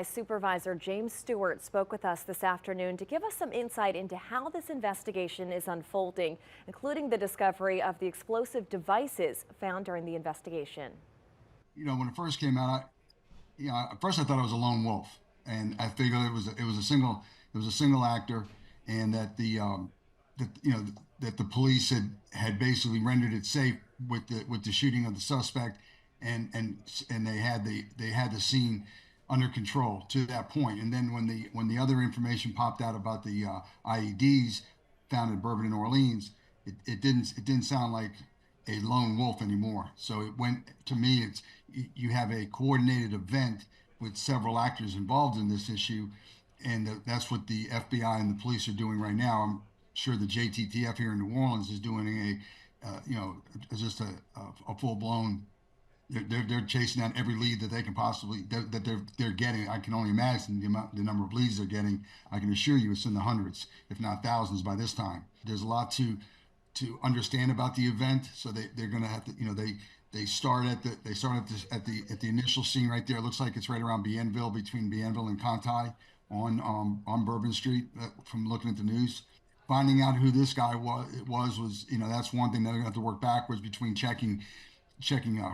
Supervisor James Stuart spoke with us this afternoon to give us some insight into how this investigation is unfolding, including the discovery of the explosive devices found during the investigation. When it first came out, at first I thought it was a lone wolf, and I figured it was a single actor, and that the police had basically rendered it safe with the shooting of the suspect, and they had the scene under control to that point. And then when the other information popped out about the IEDs found in Bourbon and Orleans, it didn't sound like a lone wolf anymore. So it went to me. It's you have a coordinated event with several actors involved in this issue, and that's what the FBI and the police are doing right now. I'm sure the JTTF here in New Orleans is doing just a full blown. They're chasing down every lead that they can possibly that they're getting. I can only imagine the number of leads they're getting. I can assure you it's in the hundreds, if not thousands, by this time. There's a lot to understand about the event, so they're going to have to. They start at the initial scene right there. It looks like it's right around Bienville, between Bienville and Conti, on Bourbon Street. From looking at the news, finding out who this guy was, that's one thing. They're going to have to work backwards between checking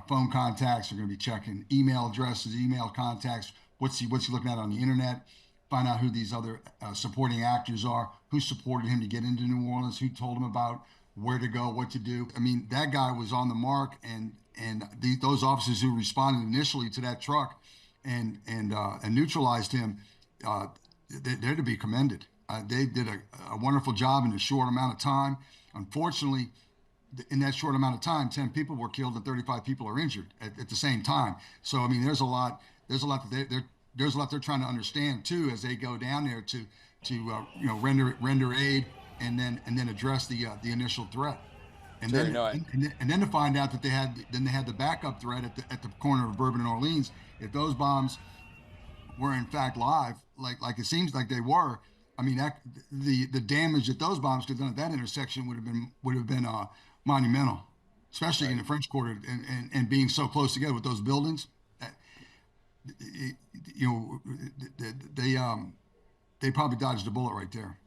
phone contacts. They're going to be checking email addresses, email contacts. What's he looking at on the internet? Find out who these other supporting actors are, who supported him to get into New Orleans, who told him about where to go, what to do. I mean, that guy was on the mark, and those officers who responded initially to that truck and neutralized him, they're to be commended. They did a wonderful job in a short amount of time. Unfortunately, in that short amount of time, 10 people were killed and 35 people are injured at the same time. So I mean, there's a lot they're trying to understand too, as they go down there to render aid, and then address the initial threat. And Sure, then no, and then to find out that they had the backup threat at the corner of Bourbon and Orleans. If those bombs were in fact live, like it seems like they were, I mean, the damage that those bombs could have done at that intersection would have been monumental, especially in right. the French Quarter, and being so close together with those buildings. uh, it- you know, they probably dodged a bullet right there.